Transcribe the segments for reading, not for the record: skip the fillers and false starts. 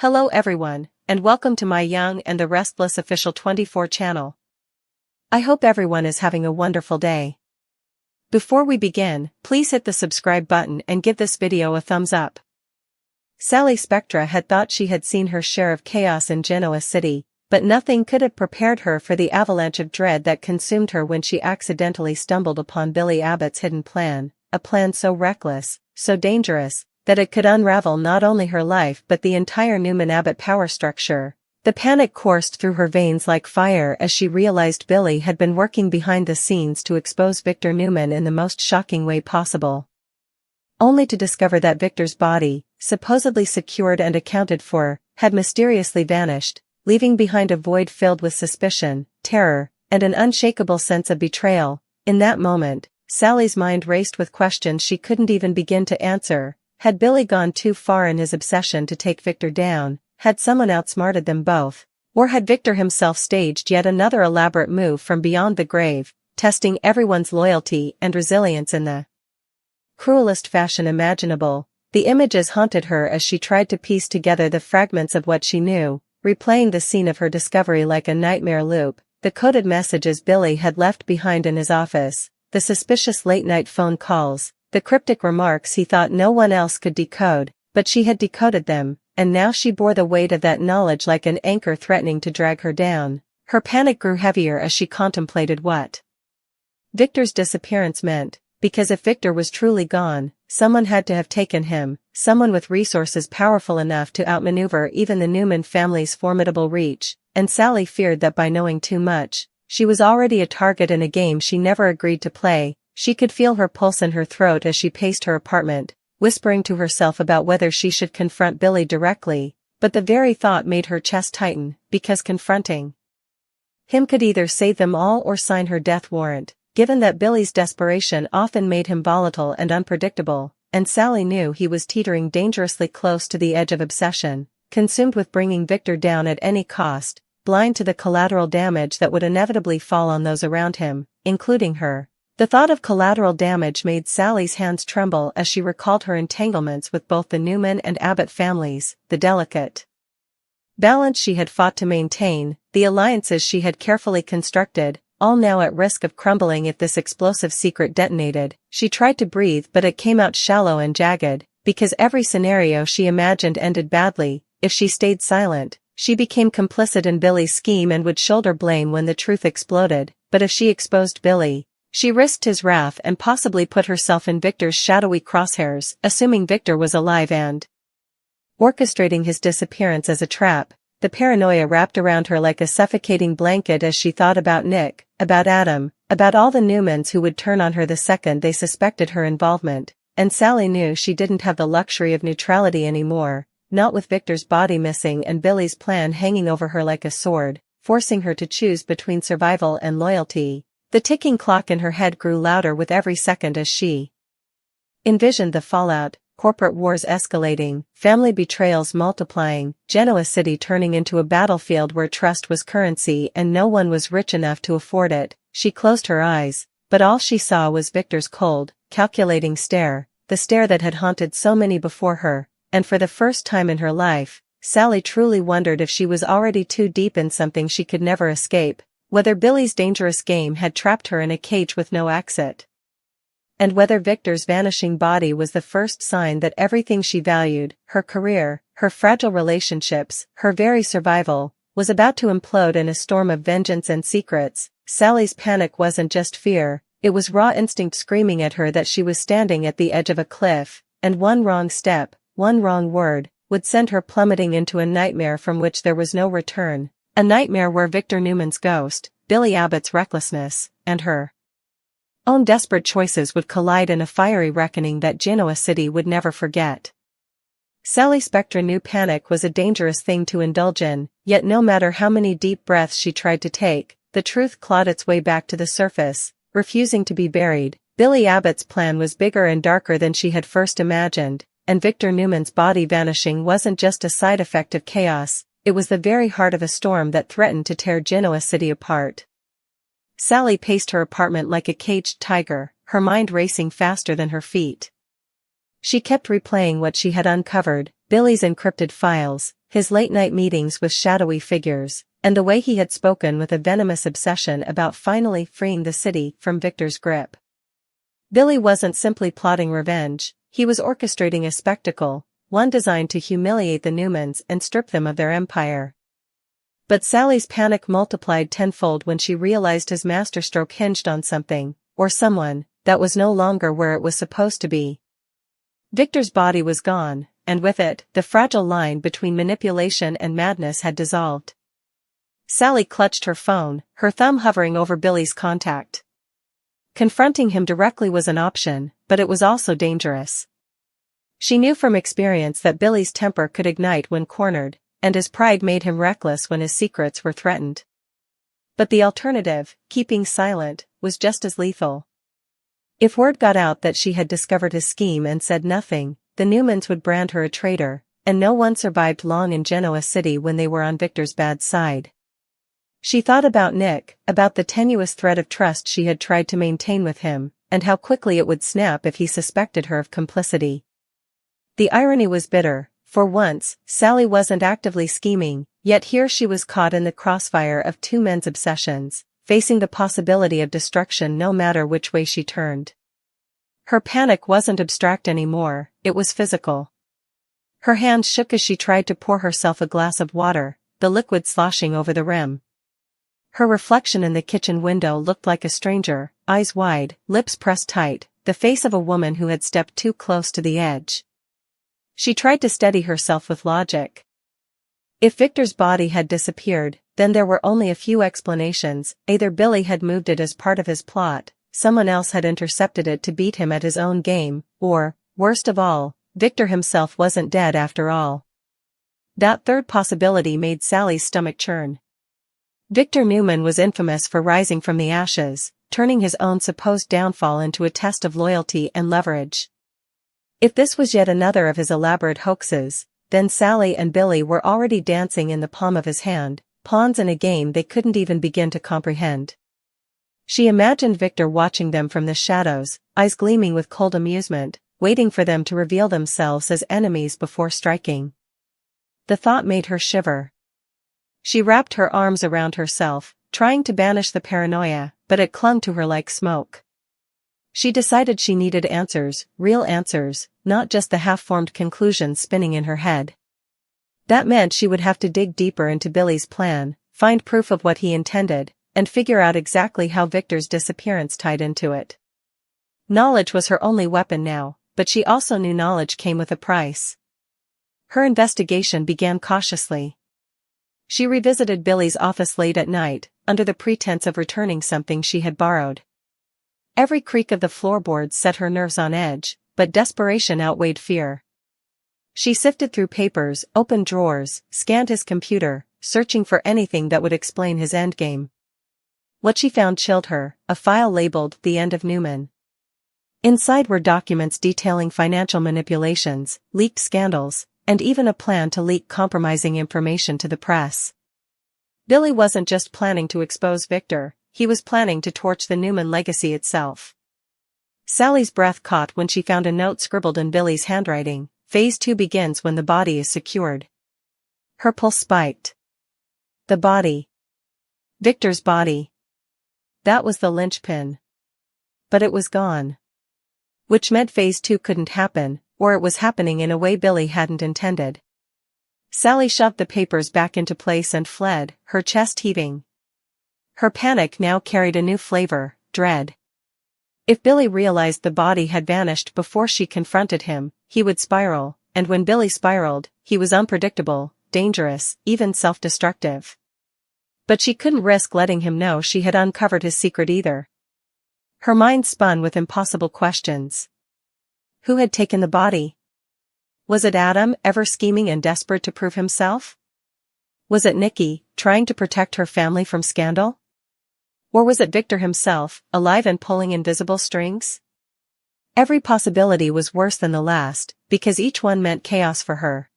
Hello everyone, and welcome to my Young and the Restless official 24 channel. I hope everyone is having a wonderful day. Before we begin, please hit the subscribe button and give this video a thumbs up. Sally Spectra had thought she had seen her share of chaos in Genoa City, but nothing could have prepared her for the avalanche of dread that consumed her when she accidentally stumbled upon Billy Abbott's hidden plan, a plan so reckless, so dangerous, that it could unravel not only her life but the entire Newman Abbott power structure. The panic coursed through her veins like fire as she realized Billy had been working behind the scenes to expose Victor Newman in the most shocking way possible. Only to discover that Victor's body, supposedly secured and accounted for, had mysteriously vanished, leaving behind a void filled with suspicion, terror, and an unshakable sense of betrayal. In that moment, Sally's mind raced with questions she couldn't even begin to answer. Had Billy gone too far in his obsession to take Victor down? Had someone outsmarted them both? Or had Victor himself staged yet another elaborate move from beyond the grave, testing everyone's loyalty and resilience in the cruelest fashion imaginable? The images haunted her as she tried to piece together the fragments of what she knew, replaying the scene of her discovery like a nightmare loop, the coded messages Billy had left behind in his office, the suspicious late-night phone calls, the cryptic remarks he thought no one else could decode, but she had decoded them, and now she bore the weight of that knowledge like an anchor threatening to drag her down. Her panic grew heavier as she contemplated what Victor's disappearance meant, because if Victor was truly gone, someone had to have taken him, someone with resources powerful enough to outmaneuver even the Newman family's formidable reach, and Sally feared that by knowing too much, she was already a target in a game she never agreed to play. She could feel her pulse in her throat as she paced her apartment, whispering to herself about whether she should confront Billy directly, but the very thought made her chest tighten, because confronting him could either save them all or sign her death warrant, given that Billy's desperation often made him volatile and unpredictable, and Sally knew he was teetering dangerously close to the edge of obsession, consumed with bringing Victor down at any cost, blind to the collateral damage that would inevitably fall on those around him, including her. The thought of collateral damage made Sally's hands tremble as she recalled her entanglements with both the Newman and Abbott families, the delicate balance she had fought to maintain, the alliances she had carefully constructed, all now at risk of crumbling if this explosive secret detonated. She tried to breathe but it came out shallow and jagged, because every scenario she imagined ended badly. If she stayed silent, she became complicit in Billy's scheme and would shoulder blame when the truth exploded, but if she exposed Billy, she risked his wrath and possibly put herself in Victor's shadowy crosshairs, assuming Victor was alive and orchestrating his disappearance as a trap. The paranoia wrapped around her like a suffocating blanket as she thought about Nick, about Adam, about all the Newmans who would turn on her the second they suspected her involvement, and Sally knew she didn't have the luxury of neutrality anymore, not with Victor's body missing and Billy's plan hanging over her like a sword, forcing her to choose between survival and loyalty. The ticking clock in her head grew louder with every second as she envisioned the fallout, corporate wars escalating, family betrayals multiplying, Genoa City turning into a battlefield where trust was currency and no one was rich enough to afford it. She closed her eyes, but all she saw was Victor's cold, calculating stare, the stare that had haunted so many before her, and for the first time in her life, Sally truly wondered if she was already too deep in something she could never escape. Whether Billy's dangerous game had trapped her in a cage with no exit, and whether Victor's vanishing body was the first sign that everything she valued, her career, her fragile relationships, her very survival, was about to implode in a storm of vengeance and secrets. Sally's panic wasn't just fear, it was raw instinct screaming at her that she was standing at the edge of a cliff, and one wrong step, one wrong word, would send her plummeting into a nightmare from which there was no return. A nightmare where Victor Newman's ghost, Billy Abbott's recklessness, and her own desperate choices would collide in a fiery reckoning that Genoa City would never forget. Sally Spectra knew panic was a dangerous thing to indulge in, yet no matter how many deep breaths she tried to take, the truth clawed its way back to the surface, refusing to be buried. Billy Abbott's plan was bigger and darker than she had first imagined, and Victor Newman's body vanishing wasn't just a side effect of chaos. It was the very heart of a storm that threatened to tear Genoa City apart. Sally paced her apartment like a caged tiger, her mind racing faster than her feet. She kept replaying what she had uncovered, Billy's encrypted files, his late-night meetings with shadowy figures, and the way he had spoken with a venomous obsession about finally freeing the city from Victor's grip. Billy wasn't simply plotting revenge, he was orchestrating a spectacle, one designed to humiliate the Newmans and strip them of their empire. But Sally's panic multiplied tenfold when she realized his masterstroke hinged on something, or someone, that was no longer where it was supposed to be. Victor's body was gone, and with it, the fragile line between manipulation and madness had dissolved. Sally clutched her phone, her thumb hovering over Billy's contact. Confronting him directly was an option, but it was also dangerous. She knew from experience that Billy's temper could ignite when cornered, and his pride made him reckless when his secrets were threatened. But the alternative, keeping silent, was just as lethal. If word got out that she had discovered his scheme and said nothing, the Newmans would brand her a traitor, and no one survived long in Genoa City when they were on Victor's bad side. She thought about Nick, about the tenuous thread of trust she had tried to maintain with him, and how quickly it would snap if he suspected her of complicity. The irony was bitter. For once, Sally wasn't actively scheming, yet here she was caught in the crossfire of two men's obsessions, facing the possibility of destruction no matter which way she turned. Her panic wasn't abstract anymore, it was physical. Her hands shook as she tried to pour herself a glass of water, the liquid sloshing over the rim. Her reflection in the kitchen window looked like a stranger, eyes wide, lips pressed tight, the face of a woman who had stepped too close to the edge. She tried to steady herself with logic. If Victor's body had disappeared, then there were only a few explanations: either Billy had moved it as part of his plot, someone else had intercepted it to beat him at his own game, or, worst of all, Victor himself wasn't dead after all. That third possibility made Sally's stomach churn. Victor Newman was infamous for rising from the ashes, turning his own supposed downfall into a test of loyalty and leverage. If this was yet another of his elaborate hoaxes, then Sally and Billy were already dancing in the palm of his hand, pawns in a game they couldn't even begin to comprehend. She imagined Victor watching them from the shadows, eyes gleaming with cold amusement, waiting for them to reveal themselves as enemies before striking. The thought made her shiver. She wrapped her arms around herself, trying to banish the paranoia, but it clung to her like smoke. She decided she needed answers, real answers, not just the half-formed conclusions spinning in her head. That meant she would have to dig deeper into Billy's plan, find proof of what he intended, and figure out exactly how Victor's disappearance tied into it. Knowledge was her only weapon now, but she also knew knowledge came with a price. Her investigation began cautiously. She revisited Billy's office late at night, under the pretense of returning something she had borrowed. Every creak of the floorboards set her nerves on edge, but desperation outweighed fear. She sifted through papers, opened drawers, scanned his computer, searching for anything that would explain his endgame. What she found chilled her: a file labeled "The End of Newman." Inside were documents detailing financial manipulations, leaked scandals, and even a plan to leak compromising information to the press. Billy wasn't just planning to expose Victor, he was planning to torch the Newman legacy itself. Sally's breath caught when she found a note scribbled in Billy's handwriting: "Phase 2 begins when the body is secured." Her pulse spiked. The body. Victor's body. That was the linchpin. But it was gone. Which meant Phase 2 couldn't happen, or it was happening in a way Billy hadn't intended. Sally shoved the papers back into place and fled, her chest heaving. Her panic now carried a new flavor: dread. If Billy realized the body had vanished before she confronted him, he would spiral, and when Billy spiraled, he was unpredictable, dangerous, even self-destructive. But she couldn't risk letting him know she had uncovered his secret either. Her mind spun with impossible questions. Who had taken the body? Was it Adam, ever scheming and desperate to prove himself? Was it Nikki, trying to protect her family from scandal? Or was it Victor himself, alive and pulling invisible strings? Every possibility was worse than the last, because each one meant chaos for her.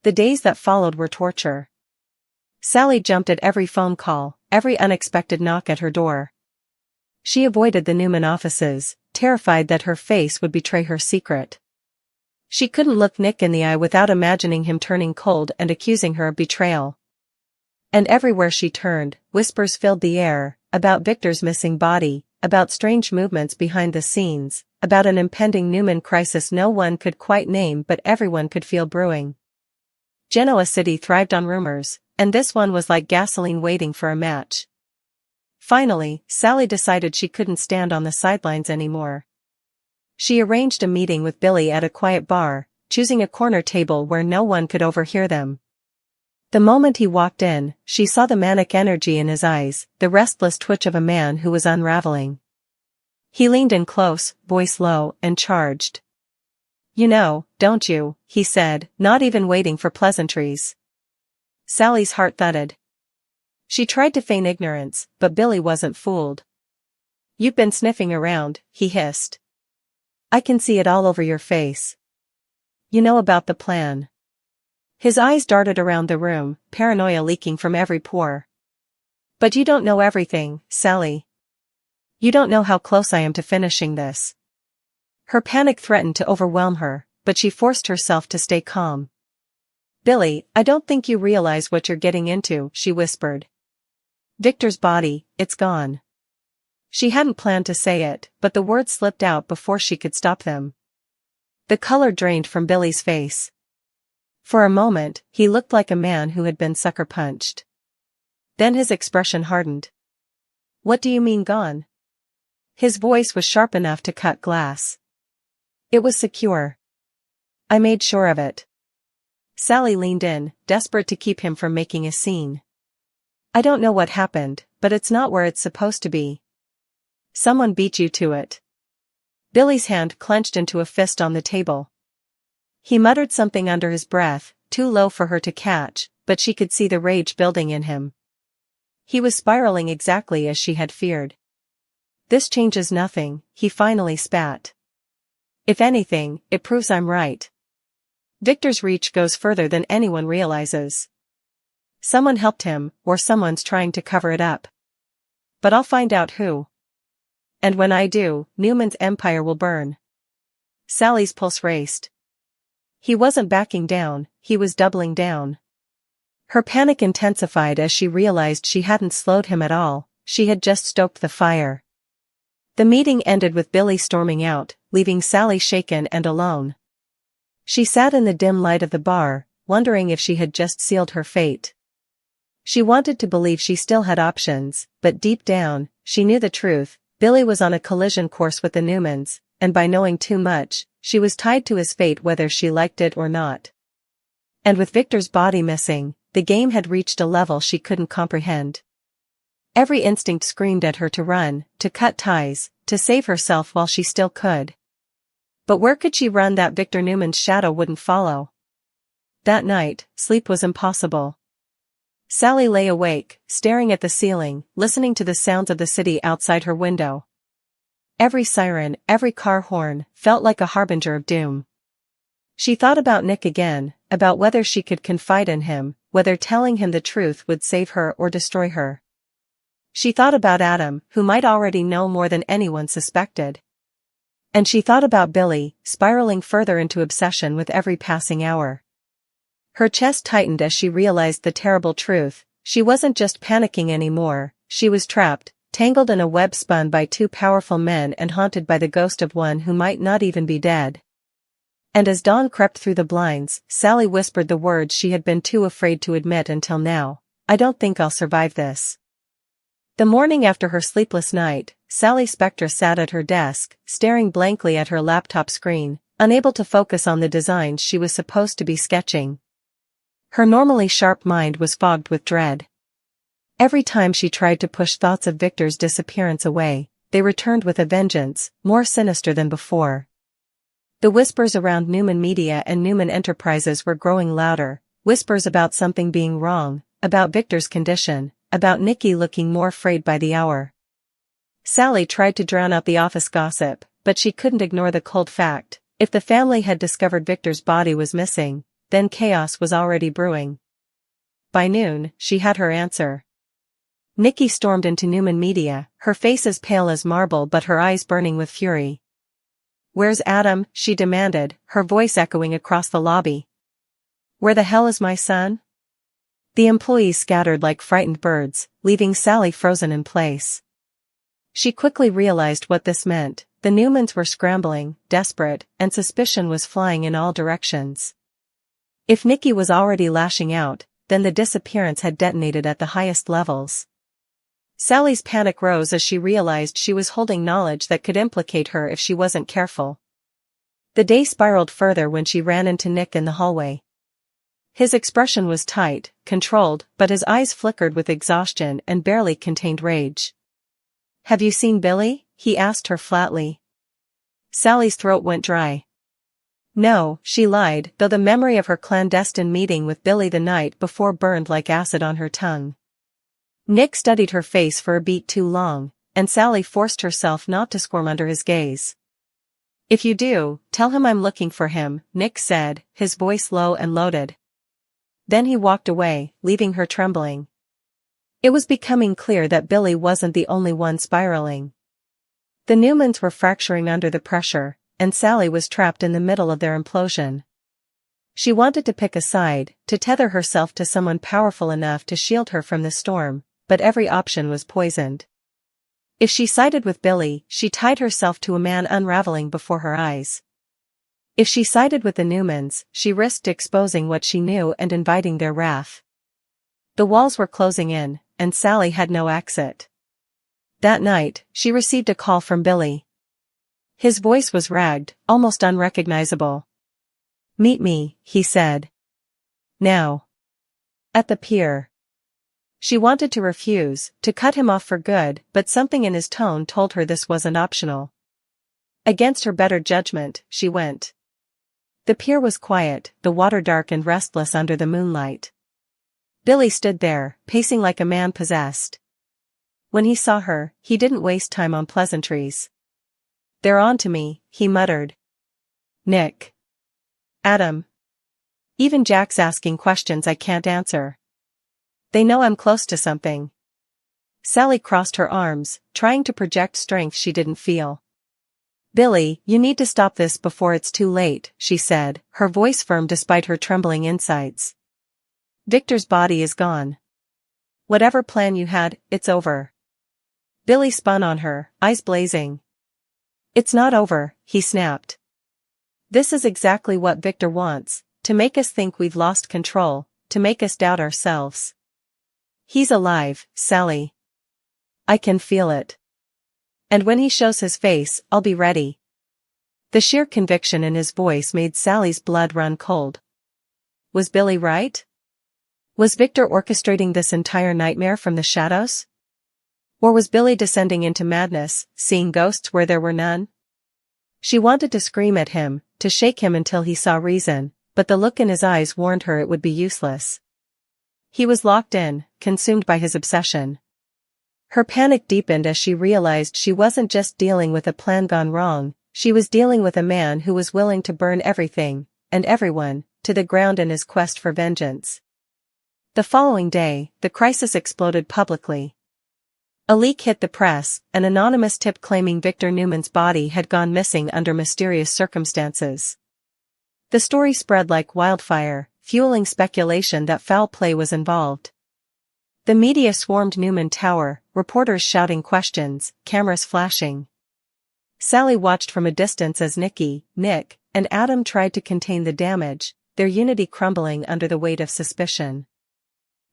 The days that followed were torture. Sally jumped at every phone call, every unexpected knock at her door. She avoided the Newman offices, terrified that her face would betray her secret. She couldn't look Nick in the eye without imagining him turning cold and accusing her of betrayal. And everywhere she turned, whispers filled the air, about Victor's missing body, about strange movements behind the scenes, about an impending Newman crisis no one could quite name but everyone could feel brewing. Genoa City thrived on rumors, and this one was like gasoline waiting for a match. Finally, Sally decided she couldn't stand on the sidelines anymore. She arranged a meeting with Billy at a quiet bar, choosing a corner table where no one could overhear them. The moment he walked in, she saw the manic energy in his eyes, the restless twitch of a man who was unraveling. He leaned in close, voice low and charged. "You know, don't you?" he said, not even waiting for pleasantries. Sally's heart thudded. She tried to feign ignorance, but Billy wasn't fooled. "You've been sniffing around," he hissed. "I can see it all over your face. You know about the plan." His eyes darted around the room, paranoia leaking from every pore. "But you don't know everything, Sally. You don't know how close I am to finishing this." Her panic threatened to overwhelm her, but she forced herself to stay calm. "Billy, I don't think you realize what you're getting into," she whispered. "Victor's body, it's gone." She hadn't planned to say it, but the words slipped out before she could stop them. The color drained from Billy's face. For a moment, he looked like a man who had been sucker punched. Then his expression hardened. "What do you mean gone?" His voice was sharp enough to cut glass. "It was secure. I made sure of it." Sally leaned in, desperate to keep him from making a scene. "I don't know what happened, but it's not where it's supposed to be. Someone beat you to it." Billy's hand clenched into a fist on the table. He muttered something under his breath, too low for her to catch, but she could see the rage building in him. He was spiraling exactly as she had feared. "This changes nothing," he finally spat. "If anything, it proves I'm right. Victor's reach goes further than anyone realizes. Someone helped him, or someone's trying to cover it up. But I'll find out who. And when I do, Newman's empire will burn." Sally's pulse raced. He wasn't backing down, he was doubling down. Her panic intensified as she realized she hadn't slowed him at all, she had just stoked the fire. The meeting ended with Billy storming out, leaving Sally shaken and alone. She sat in the dim light of the bar, wondering if she had just sealed her fate. She wanted to believe she still had options, but deep down, she knew the truth. Billy was on a collision course with the Newmans, and by knowing too much, she was tied to his fate whether she liked it or not. And with Victor's body missing, the game had reached a level she couldn't comprehend. Every instinct screamed at her to run, to cut ties, to save herself while she still could. But where could she run that Victor Newman's shadow wouldn't follow? That night, sleep was impossible. Sally lay awake, staring at the ceiling, listening to the sounds of the city outside her window. Every siren, every car horn, felt like a harbinger of doom. She thought about Nick again, about whether she could confide in him, whether telling him the truth would save her or destroy her. She thought about Adam, who might already know more than anyone suspected. And she thought about Billy, spiraling further into obsession with every passing hour. Her chest tightened as she realized the terrible truth. She wasn't just panicking anymore, she was trapped, tangled in a web spun by two powerful men and haunted by the ghost of one who might not even be dead. And as dawn crept through the blinds, Sally whispered the words she had been too afraid to admit until now. "I don't think I'll survive this." The morning after her sleepless night, Sally Spectra sat at her desk, staring blankly at her laptop screen, unable to focus on the designs she was supposed to be sketching. Her normally sharp mind was fogged with dread. Every time she tried to push thoughts of Victor's disappearance away, they returned with a vengeance, more sinister than before. The whispers around Newman Media and Newman Enterprises were growing louder, whispers about something being wrong, about Victor's condition, about Nikki looking more frayed by the hour. Sally tried to drown out the office gossip, but she couldn't ignore the cold fact: if the family had discovered Victor's body was missing, then chaos was already brewing. By noon, she had her answer. Nikki stormed into Newman Media, her face as pale as marble but her eyes burning with fury. "Where's Adam?" she demanded, her voice echoing across the lobby. "Where the hell is my son?" The employees scattered like frightened birds, leaving Sally frozen in place. She quickly realized what this meant. The Newmans were scrambling, desperate, and suspicion was flying in all directions. If Nikki was already lashing out, then the disappearance had detonated at the highest levels. Sally's panic rose as she realized she was holding knowledge that could implicate her if she wasn't careful. The day spiraled further when she ran into Nick in the hallway. His expression was tight, controlled, but his eyes flickered with exhaustion and barely contained rage. "Have you seen Billy?" he asked her flatly. Sally's throat went dry. No, she lied, though the memory of her clandestine meeting with Billy the night before burned like acid on her tongue. Nick studied her face for a beat too long, and Sally forced herself not to squirm under his gaze. "If you do, tell him I'm looking for him," Nick said, his voice low and loaded. Then he walked away, leaving her trembling. It was becoming clear that Billy wasn't the only one spiraling. The Newmans were fracturing under the pressure, and Sally was trapped in the middle of their implosion. She wanted to pick a side, to tether herself to someone powerful enough to shield her from the storm, but every option was poisoned. If she sided with Billy, she tied herself to a man unraveling before her eyes. If she sided with the Newmans, she risked exposing what she knew and inviting their wrath. The walls were closing in, and Sally had no exit. That night, she received a call from Billy. His voice was ragged, almost unrecognizable. "Meet me," he said. "Now." At the pier. She wanted to refuse, to cut him off for good, but something in his tone told her this wasn't optional. Against her better judgment, she went. The pier was quiet, the water dark and restless under the moonlight. Billy stood there, pacing like a man possessed. When he saw her, he didn't waste time on pleasantries. "They're on to me," he muttered. "Nick. Adam. Even Jack's asking questions I can't answer. They know I'm close to something." Sally crossed her arms, trying to project strength she didn't feel. "Billy, you need to stop this before it's too late," she said, her voice firm despite her trembling insides. "Victor's body is gone. Whatever plan you had, it's over." Billy spun on her, eyes blazing. "It's not over," he snapped. "This is exactly what Victor wants, to make us think we've lost control, to make us doubt ourselves. He's alive, Sally. I can feel it. And when he shows his face, I'll be ready." The sheer conviction in his voice made Sally's blood run cold. Was Billy right? Was Victor orchestrating this entire nightmare from the shadows? Or was Billy descending into madness, seeing ghosts where there were none? She wanted to scream at him, to shake him until he saw reason, but the look in his eyes warned her it would be useless. He was locked in, consumed by his obsession. Her panic deepened as she realized she wasn't just dealing with a plan gone wrong, she was dealing with a man who was willing to burn everything, and everyone, to the ground in his quest for vengeance. The following day, the crisis exploded publicly. A leak hit the press, an anonymous tip claiming Victor Newman's body had gone missing under mysterious circumstances. The story spread like wildfire, fueling speculation that foul play was involved. The media swarmed Newman Tower, reporters shouting questions, cameras flashing. Sally watched from a distance as Nick, and Adam tried to contain the damage, their unity crumbling under the weight of suspicion.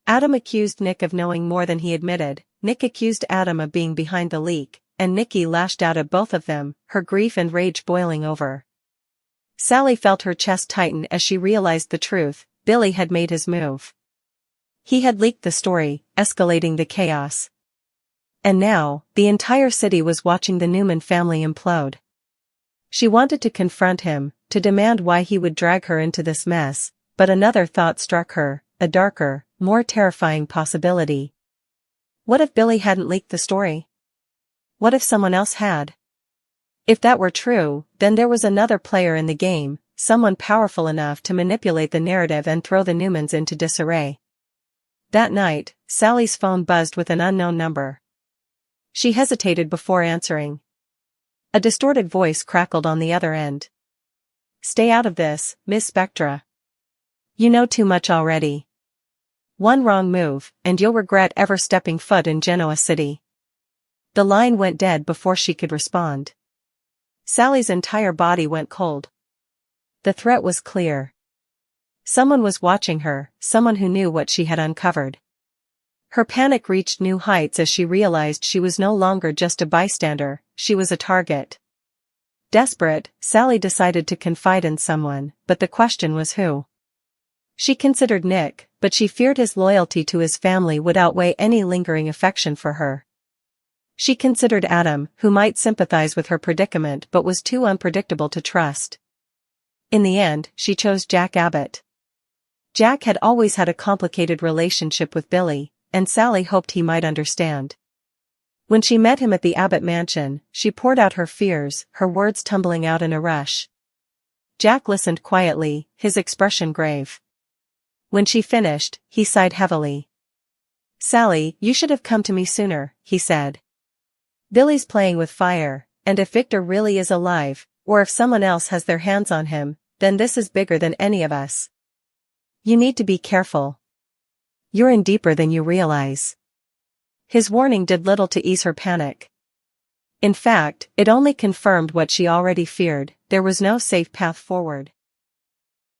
Adam accused Nick of knowing more than he admitted, Nick accused Adam of being behind the leak, and Nikki lashed out at both of them, her grief and rage boiling over. Sally felt her chest tighten as she realized the truth. Billy had made his move. He had leaked the story, escalating the chaos. And now, the entire city was watching the Newman family implode. She wanted to confront him, to demand why he would drag her into this mess, but another thought struck her, a darker, more terrifying possibility. What if Billy hadn't leaked the story? What if someone else had? If that were true, then there was another player in the game, someone powerful enough to manipulate the narrative and throw the Newmans into disarray. That night, Sally's phone buzzed with an unknown number. She hesitated before answering. A distorted voice crackled on the other end. "Stay out of this, Miss Spectra. You know too much already. One wrong move, and you'll regret ever stepping foot in Genoa City." The line went dead before she could respond. Sally's entire body went cold. The threat was clear. Someone was watching her, someone who knew what she had uncovered. Her panic reached new heights as she realized she was no longer just a bystander, she was a target. Desperate, Sally decided to confide in someone, but the question was who. She considered Nick, but she feared his loyalty to his family would outweigh any lingering affection for her. She considered Adam, who might sympathize with her predicament but was too unpredictable to trust. In the end, she chose Jack Abbott. Jack had always had a complicated relationship with Billy, and Sally hoped he might understand. When she met him at the Abbott mansion, she poured out her fears, her words tumbling out in a rush. Jack listened quietly, his expression grave. When she finished, he sighed heavily. "Sally, you should have come to me sooner," he said. "Billy's playing with fire, and if Victor really is alive, or if someone else has their hands on him, then this is bigger than any of us. You need to be careful. You're in deeper than you realize." His warning did little to ease her panic. In fact, it only confirmed what she already feared: there was no safe path forward.